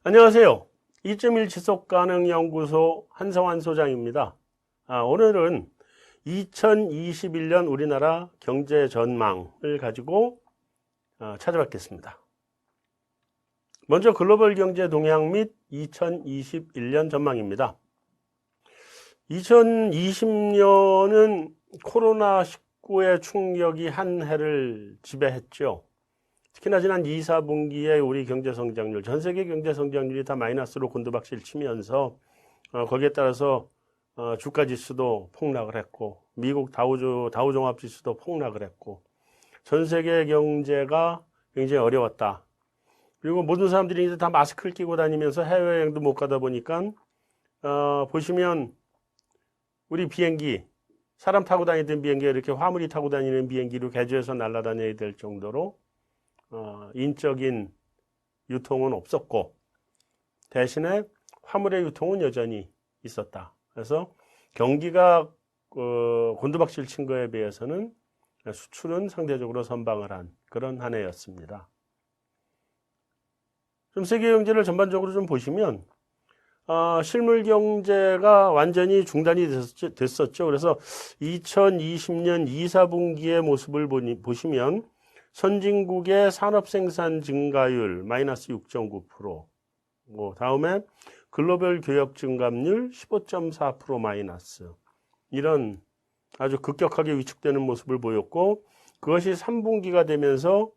안녕하세요. 2.1 지속가능연구소 한성환 소장입니다. 오늘은 2021년 우리나라 경제 전망을 가지고 찾아뵙겠습니다. 먼저 글로벌 경제 동향 및 2021년 전망입니다. 2020년은 코로나19의 충격이 한 해를 지배했죠. 특히나 지난 2, 4분기에 우리 경제 성장률, 전 세계 경제 성장률이 다 마이너스로 곤두박질 치면서 거기에 따라서 주가 지수도 폭락을 했고, 미국 다우종합 지수도 폭락을 했고, 전 세계 경제가 굉장히 어려웠다. 그리고 모든 사람들이 이제 다 마스크를 끼고 다니면서 해외여행도 못 가다 보니까 보시면 우리 비행기, 사람 타고 다니던 비행기가 이렇게 화물이 타고 다니는 비행기로 개조해서 날아다녀야 될 정도로 인적인 유통은 없었고, 대신에 화물의 유통은 여전히 있었다. 그래서 경기가 곤두박질 친 거에 비해서는 수출은 상대적으로 선방을 한 그런 한 해였습니다. 좀 세계 경제를 전반적으로 좀 보시면 실물 경제가 완전히 중단이 됐었죠. 그래서 2020년 2, 4분기의 모습을 보시면 선진국의 산업 생산 증가율 마이너스 6.9%, 다음에 글로벌 교역 증감률 15.4% 마이너스, 이런 아주 급격하게 위축되는 모습을 보였고, 그것이 3분기가 되면서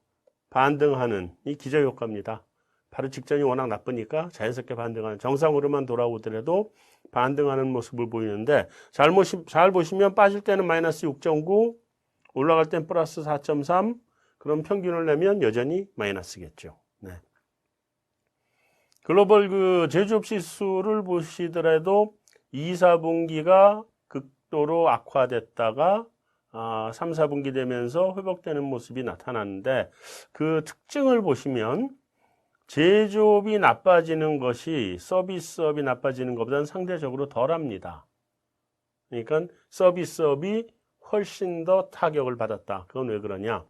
반등하는 이 기저효과입니다. 바로 직전이 워낙 나쁘니까 자연스럽게 반등하는, 정상으로만 돌아오더라도 반등하는 모습을 보이는데, 잘 보시면 빠질 때는 마이너스 6.9, 올라갈 땐 플러스 4.3, 그럼 평균을 내면 여전히 마이너스겠죠. 네. 글로벌 제조업 지수를 보시더라도 2, 4분기가 극도로 악화됐다가 3, 4분기 되면서 회복되는 모습이 나타나는데, 그 특징을 보시면 제조업이 나빠지는 것이 서비스업이 나빠지는 것보다는 상대적으로 덜합니다. 그러니까 서비스업이 훨씬 더 타격을 받았다. 그건 왜 그러냐?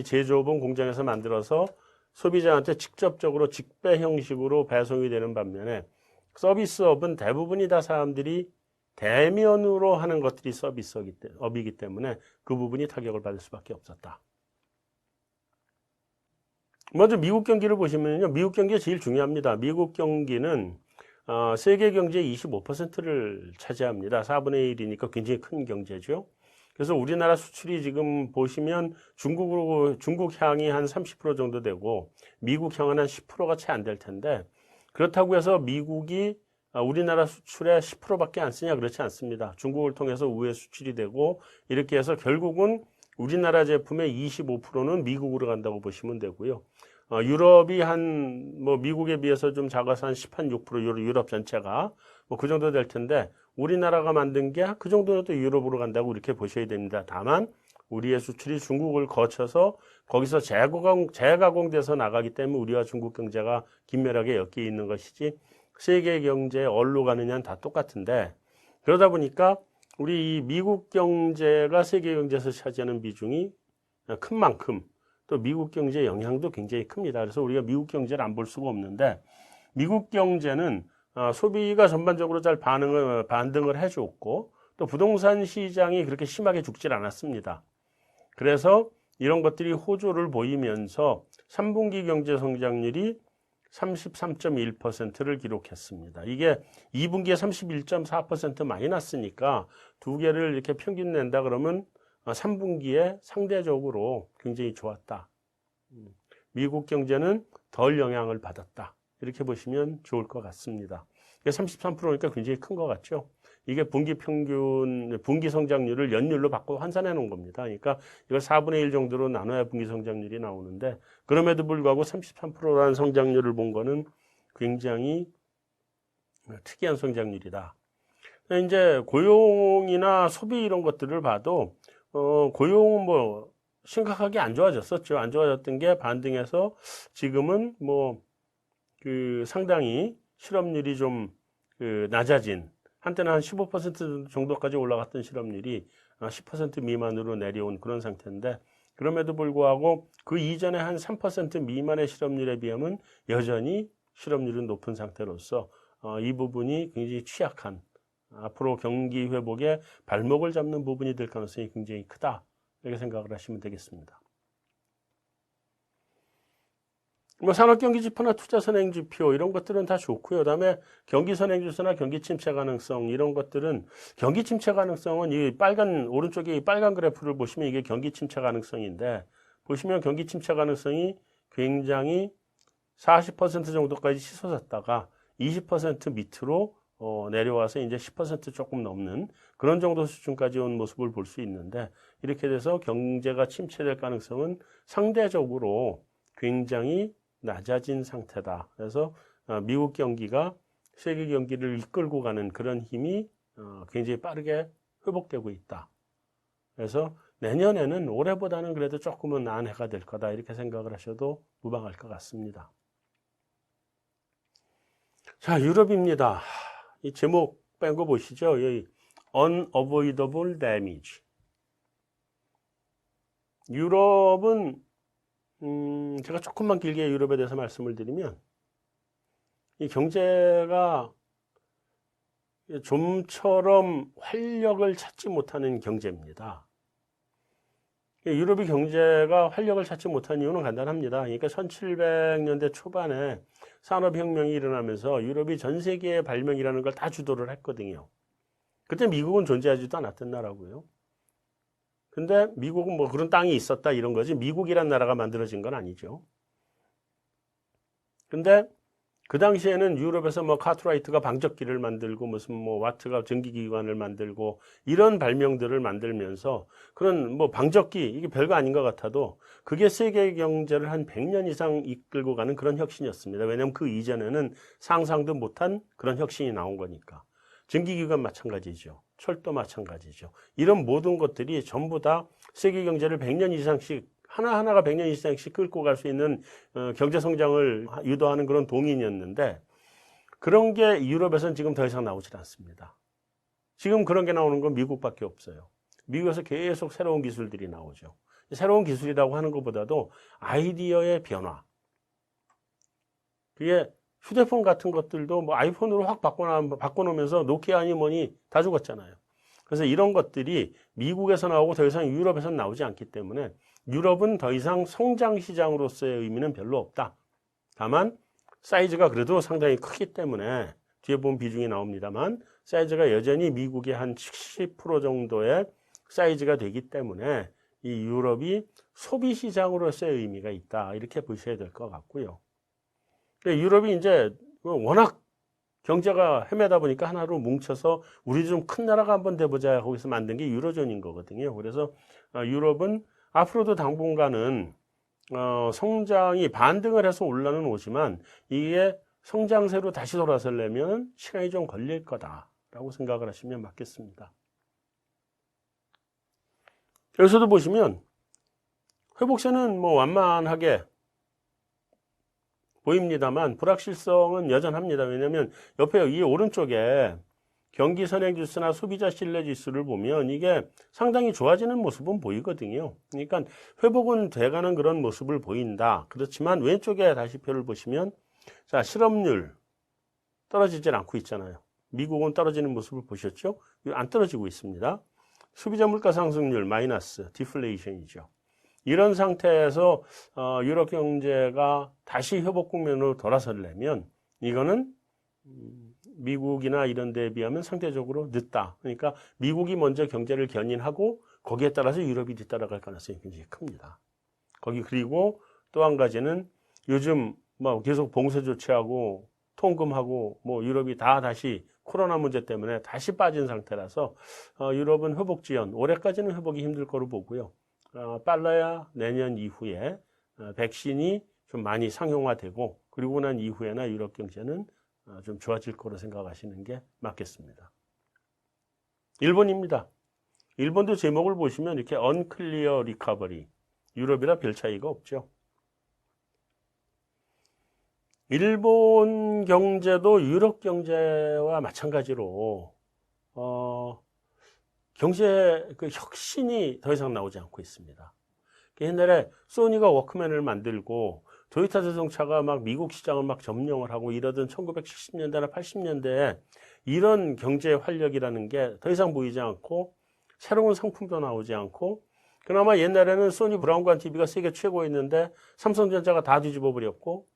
제조업은 공장에서 만들어서 소비자한테 직접적으로 직배 형식으로 배송이 되는 반면에, 서비스업은 대부분이 다 사람들이 대면으로 하는 것들이 서비스업이기 때문에 그 부분이 타격을 받을 수밖에 없었다. 먼저 미국 경기를 보시면요, 미국 경기가 제일 중요합니다. 미국 경기는 세계 경제의 25%를 차지합니다. 4분의 1이니까 굉장히 큰 경제죠. 그래서 우리나라 수출이 지금 보시면 중국 향이 한 30% 정도 되고, 미국 향은 한 10%가 채 안 될 텐데, 그렇다고 해서 미국이 우리나라 수출의 10%밖에 안 쓰냐? 그렇지 않습니다. 중국을 통해서 우회 수출이 되고, 이렇게 해서 결국은 우리나라 제품의 25%는 미국으로 간다고 보시면 되고요. 유럽이 미국에 비해서 좀 작아서 한 6% 유럽 전체가 그 정도 될 텐데, 우리나라가 만든 게 그 정도는 또 유럽으로 간다고 이렇게 보셔야 됩니다. 다만 우리의 수출이 중국을 거쳐서 거기서 재가공돼서 나가기 때문에 우리와 중국 경제가 긴밀하게 엮여 있는 것이지, 세계 경제에 어디로 가느냐는 다 똑같은데, 그러다 보니까 우리 이 미국 경제가 세계 경제에서 차지하는 비중이 큰 만큼 또 미국 경제의 영향도 굉장히 큽니다. 그래서 우리가 미국 경제를 안 볼 수가 없는데, 미국 경제는 소비가 전반적으로 잘 반등을 해줬고, 또 부동산 시장이 그렇게 심하게 죽질 않았습니다. 그래서 이런 것들이 호조를 보이면서 3분기 경제 성장률이 33.1%를 기록했습니다. 이게 2분기에 31.4% 마이너스니까 두 개를 이렇게 평균 낸다 그러면 3분기에 상대적으로 굉장히 좋았다. 미국 경제는 덜 영향을 받았다. 이렇게 보시면 좋을 것 같습니다. 33%니까 굉장히 큰 것 같죠? 이게 분기 성장률을 연율로 바꿔 환산해 놓은 겁니다. 그러니까 이걸 4분의 1 정도로 나눠야 분기 성장률이 나오는데, 그럼에도 불구하고 33%라는 성장률을 본 거는 굉장히 특이한 성장률이다. 이제 고용이나 소비 이런 것들을 봐도, 고용은 심각하게 안 좋아졌었죠. 안 좋아졌던 게 반등해서 지금은 상당히 실업률이 좀 낮아진, 한때는 한 15% 정도까지 올라갔던 실업률이 10% 미만으로 내려온 그런 상태인데, 그럼에도 불구하고 그 이전에 한 3% 미만의 실업률에 비하면 여전히 실업률이 높은 상태로서 이 부분이 굉장히 취약한 앞으로 경기 회복에 발목을 잡는 부분이 될 가능성이 굉장히 크다. 이렇게 생각을 하시면 되겠습니다. 뭐 산업경기지표나 투자선행지표 이런 것들은 다 좋고요. 그다음에 경기선행지수나 경기 침체 가능성 이런 것들은 경기 침체 가능성은 이 빨간 오른쪽에 이 빨간 그래프를 보시면 이게 경기 침체 가능성인데 보시면 경기 침체 가능성이 굉장히 40% 정도까지 치솟았다가 20% 밑으로 내려와서 이제 10% 조금 넘는 그런 정도 수준까지 온 모습을 볼 수 있는데 이렇게 돼서 경제가 침체될 가능성은 상대적으로 굉장히 낮아진 상태다. 그래서 미국 경기가 세계 경기를 이끌고 가는 그런 힘이 굉장히 빠르게 회복되고 있다. 그래서 내년에는 올해보다는 그래도 조금은 나은 해가 될 거다. 이렇게 생각을 하셔도 무방할 것 같습니다. 자, 유럽입니다. 이 제목 뺀 거 보시죠. 여기 unavoidable damage. 유럽은 제가 조금만 길게 유럽에 대해서 말씀을 드리면 이 경제가 좀처럼 활력을 찾지 못하는 경제입니다. 유럽의 경제가 활력을 찾지 못한 이유는 간단합니다. 그러니까 1700년대 초반에 산업혁명이 일어나면서 유럽이 전 세계의 발명이라는 걸 다 주도를 했거든요. 그때 미국은 존재하지도 않았던 나라고요. 근데 미국은 뭐 그런 땅이 있었다 이런 거지 미국이란 나라가 만들어진 건 아니죠. 근데 그 당시에는 유럽에서 뭐 카트라이트가 방적기를 만들고 무슨 뭐 와트가 전기기관을 만들고 이런 발명들을 만들면서 그런 뭐 방적기 이게 별거 아닌 것 같아도 그게 세계 경제를 한 100년 이상 이끌고 가는 그런 혁신이었습니다. 왜냐하면 그 이전에는 상상도 못한 그런 혁신이 나온 거니까. 전기기관 마찬가지죠. 철도 마찬가지죠. 이런 모든 것들이 전부 다 세계 경제를 100년 이상씩 하나하나가 100년 이상씩 끌고 갈 수 있는 경제 성장을 유도하는 그런 동인이었는데 그런 게 유럽에서는 지금 더 이상 나오질 않습니다. 지금 그런 게 나오는 건 미국밖에 없어요. 미국에서 계속 새로운 기술들이 나오죠. 새로운 기술이라고 하는 것보다도 아이디어의 변화. 그게 휴대폰 같은 것들도 뭐 아이폰으로 확 바꿔놓으면서 노키아니 뭐니 다 죽었잖아요. 그래서 이런 것들이 미국에서 나오고 더 이상 유럽에서 나오지 않기 때문에 유럽은 더 이상 성장 시장으로서의 의미는 별로 없다. 다만 사이즈가 그래도 상당히 크기 때문에 뒤에 보면 비중이 나옵니다만 사이즈가 여전히 미국의 한 70% 정도의 사이즈가 되기 때문에 이 유럽이 소비 시장으로서의 의미가 있다. 이렇게 보셔야 될 것 같고요. 유럽이 이제 워낙 경제가 헤매다 보니까 하나로 뭉쳐서 우리 좀 큰 나라가 한번 돼보자 거기서 만든 게 유로존인 거거든요. 그래서 유럽은 앞으로도 당분간은 성장이 반등을 해서 올라는 오지만 이게 성장세로 다시 돌아서려면 시간이 좀 걸릴 거다라고 생각을 하시면 맞겠습니다. 여기서도 보시면 회복세는 뭐 완만하게 보입니다만 불확실성은 여전합니다. 왜냐하면 옆에 이 오른쪽에 경기 선행지수나 소비자 신뢰지수를 보면 이게 상당히 좋아지는 모습은 보이거든요. 그러니까 회복은 돼가는 그런 모습을 보인다. 그렇지만 왼쪽에 다시 표를 보시면 자 실업률 떨어지질 않고 있잖아요. 미국은 떨어지는 모습을 보셨죠? 안 떨어지고 있습니다. 소비자 물가 상승률 마이너스 디플레이션이죠. 이런 상태에서 유럽 경제가 다시 회복 국면으로 돌아서려면 이거는 미국이나 이런 데에 비하면 상대적으로 늦다. 그러니까 미국이 먼저 경제를 견인하고 거기에 따라서 유럽이 뒤따라갈 가능성이 굉장히 큽니다. 거기 그리고 또 한 가지는 요즘 뭐 계속 봉쇄 조치하고 통금하고 뭐 유럽이 다 다시 코로나 문제 때문에 다시 빠진 상태라서 유럽은 회복 지연 올해까지는 회복이 힘들 거로 보고요. 빨라야 내년 이후에 백신이 좀 많이 상용화되고 그리고 난 이후에나 유럽 경제는 좀 좋아질 거로 생각하시는 게 맞겠습니다. 일본입니다. 일본도 제목을 보시면 이렇게 unclear recovery 유럽이라 별 차이가 없죠. 일본 경제도 유럽 경제와 마찬가지로 경제 그 혁신이 더 이상 나오지 않고 있습니다. 옛날에 소니가 워크맨을 만들고 도요타 자동차가 막 미국 시장을 막 점령을 하고 이러던 1970년대나 80년대에 이런 경제 활력이라는 게 더 이상 보이지 않고 새로운 상품도 나오지 않고 그나마 옛날에는 소니 브라운관 TV가 세계 최고였는데 삼성전자가 다 뒤집어 버렸고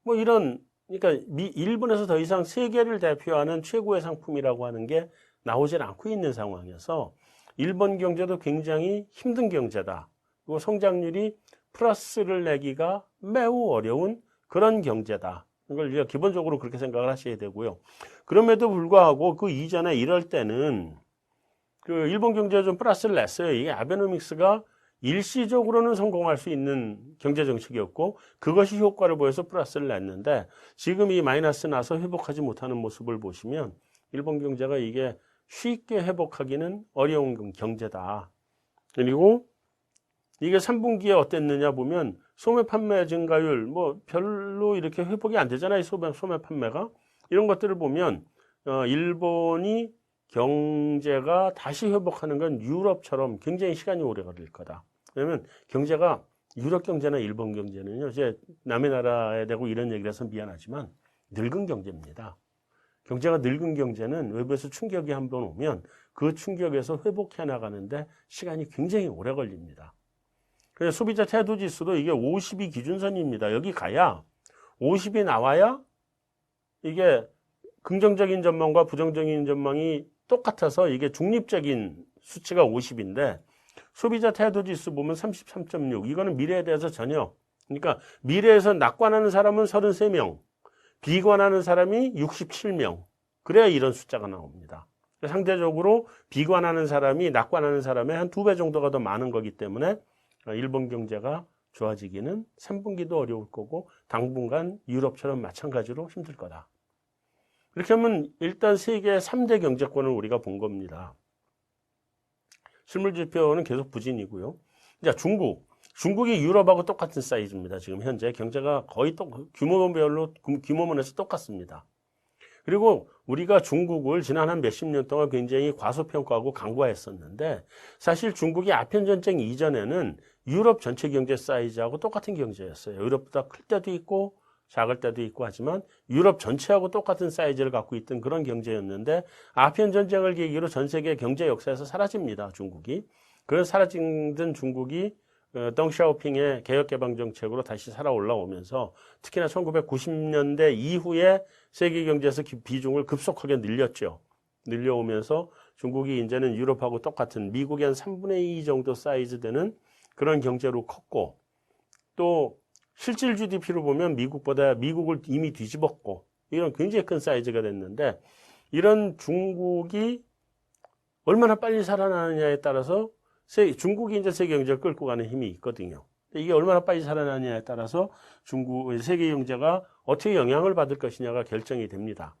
뭐 이런 그러니까 일본에서 더 이상 세계를 대표하는 최고의 상품이라고 하는 게 나오질 않고 있는 상황이어서 일본 경제도 굉장히 힘든 경제다. 그리고 성장률이 플러스를 내기가 매우 어려운 그런 경제다. 이걸 우리가 기본적으로 그렇게 생각을 하셔야 되고요. 그럼에도 불구하고 그 이전에 이럴 때는 그 일본 경제가 좀 플러스를 냈어요. 이게 아베노믹스가 일시적으로는 성공할 수 있는 경제 정책이었고 그것이 효과를 보여서 플러스를 냈는데 지금 이 마이너스 나서 회복하지 못하는 모습을 보시면 일본 경제가 이게 쉽게 회복하기는 어려운 경제다. 그리고 이게 3분기에 어땠느냐 보면 소매 판매 증가율 뭐 별로 이렇게 회복이 안 되잖아요. 소매 판매가. 이런 것들을 보면 일본이 경제가 다시 회복하는 건 유럽처럼 굉장히 시간이 오래 걸릴 거다. 왜냐면 경제가 유럽 경제나 일본 경제는요. 이제 남의 나라에 대고 이런 얘기를 해서 미안하지만 늙은 경제입니다. 경제가 늙은 경제는 외부에서 충격이 한번 오면 그 충격에서 회복해 나가는데 시간이 굉장히 오래 걸립니다. 그래서 소비자 태도 지수도 이게 50이 기준선입니다. 여기 가야 50이 나와야 이게 긍정적인 전망과 부정적인 전망이 똑같아서 이게 중립적인 수치가 50인데 소비자 태도 지수 보면 33.6 이거는 미래에 대해서 전혀 그러니까 미래에서 낙관하는 사람은 33명 비관하는 사람이 67명 그래야 이런 숫자가 나옵니다. 상대적으로 비관하는 사람이 낙관하는 사람의 한 2배 정도가 더 많은 거기 때문에 일본 경제가 좋아지기는 3분기도 어려울 거고 당분간 유럽처럼 마찬가지로 힘들 거다. 이렇게 하면 일단 세계 3대 경제권을 우리가 본 겁니다. 실물지표는 계속 부진이고요. 자, 중국이 유럽하고 똑같은 사이즈입니다. 지금 현재 경제가 거의 규모별로 규모면에서 똑같습니다. 그리고 우리가 중국을 지난 한 몇십 년 동안 굉장히 과소평가하고 간과했었는데 사실 중국이 아편전쟁 이전에는 유럽 전체 경제 사이즈하고 똑같은 경제였어요. 유럽보다 클 때도 있고 작을 때도 있고 하지만 유럽 전체하고 똑같은 사이즈를 갖고 있던 그런 경제였는데 아편전쟁을 계기로 전 세계 경제 역사에서 사라집니다. 중국이. 그래서 사라진 중국이 덩샤오핑의 개혁개방 정책으로 다시 살아 올라오면서 특히나 1990년대 이후에 세계 경제에서 비중을 급속하게 늘렸죠. 늘려오면서 중국이 이제는 유럽하고 똑같은 미국의 한 3분의 2 정도 사이즈 되는 그런 경제로 컸고 또 실질 GDP로 보면 미국을 이미 뒤집었고 이런 굉장히 큰 사이즈가 됐는데 이런 중국이 얼마나 빨리 살아나느냐에 따라서 중국이 이제 세계 경제를 끌고 가는 힘이 있거든요. 이게 얼마나 빨리 살아나느냐에 따라서 세계 경제가 어떻게 영향을 받을 것이냐가 결정이 됩니다.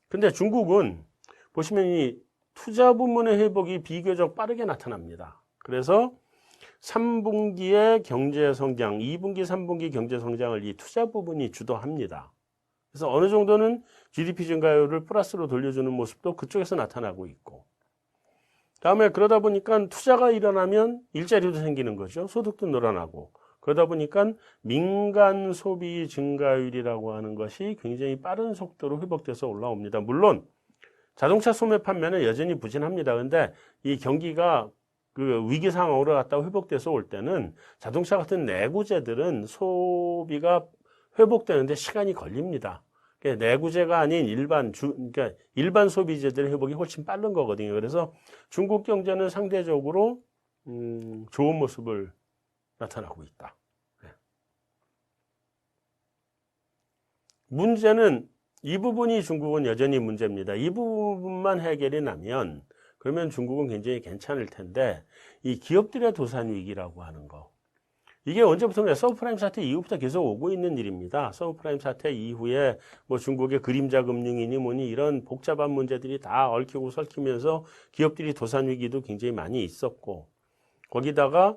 근데 중국은 보시면 이 투자 부문의 회복이 비교적 빠르게 나타납니다. 그래서 3분기의 경제 성장, 2분기, 3분기 경제 성장을 이 투자 부분이 주도합니다. 그래서 어느 정도는 GDP 증가율을 플러스로 돌려주는 모습도 그쪽에서 나타나고 있고 다음에 그러다 보니까 투자가 일어나면 일자리도 생기는 거죠. 소득도 늘어나고 그러다 보니까 민간 소비 증가율이라고 하는 것이 굉장히 빠른 속도로 회복돼서 올라옵니다. 물론 자동차 소매 판매는 여전히 부진합니다. 그런데 이 경기가 그 위기 상황으로 갔다가 회복돼서 올 때는 자동차 같은 내구재들은 소비가 회복되는데 시간이 걸립니다. 내구재가 아닌 그러니까 일반 소비재들의 회복이 훨씬 빠른 거거든요. 그래서 중국 경제는 상대적으로 좋은 모습을 나타나고 있다. 문제는 이 부분이 중국은 여전히 문제입니다. 이 부분만 해결이 나면 그러면 중국은 굉장히 괜찮을 텐데 이 기업들의 도산 위기라고 하는 거 이게 언제부터냐 서브프라임 사태 이후부터 계속 오고 있는 일입니다. 서브프라임 사태 이후에 뭐 중국의 그림자 금융이니 뭐니 이런 복잡한 문제들이 다 얽히고 설키면서 기업들이 도산 위기도 굉장히 많이 있었고 거기다가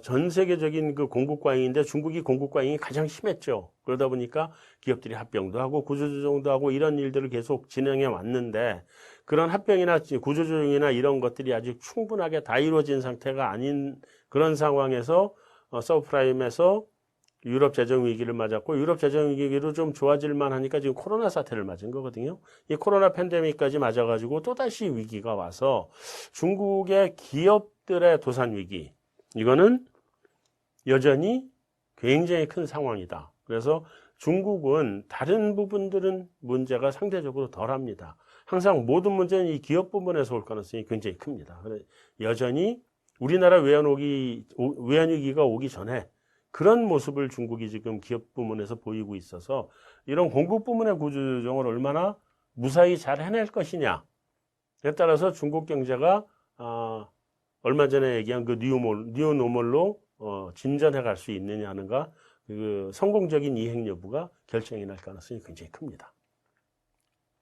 전 세계적인 그 공급 과잉인데 중국이 공급 과잉이 가장 심했죠. 그러다 보니까 기업들이 합병도 하고 구조조정도 하고 이런 일들을 계속 진행해 왔는데 그런 합병이나 구조조정이나 이런 것들이 아직 충분하게 다 이루어진 상태가 아닌 그런 상황에서 서브프라임에서 유럽 재정 위기를 맞았고 유럽 재정 위기로 좀 좋아질만 하니까 지금 코로나 사태를 맞은 거거든요. 이 코로나 팬데믹까지 맞아가지고 또다시 위기가 와서 중국의 기업들의 도산 위기 이거는 여전히 굉장히 큰 상황이다. 그래서 중국은 다른 부분들은 문제가 상대적으로 덜합니다. 항상 모든 문제는 이 기업 부분에서 올 가능성이 굉장히 큽니다. 여전히 우리나라 외환위기가 오기 전에 그런 모습을 중국이 지금 기업 부문에서 보이고 있어서 이런 공급 부문의 구조조정을 얼마나 무사히 잘 해낼 것이냐에 따라서 중국 경제가 얼마 전에 얘기한 그 뉴노멀로 진전해 갈 수 있느냐 하는가 그 성공적인 이행 여부가 결정이 날 가능성이 굉장히 큽니다.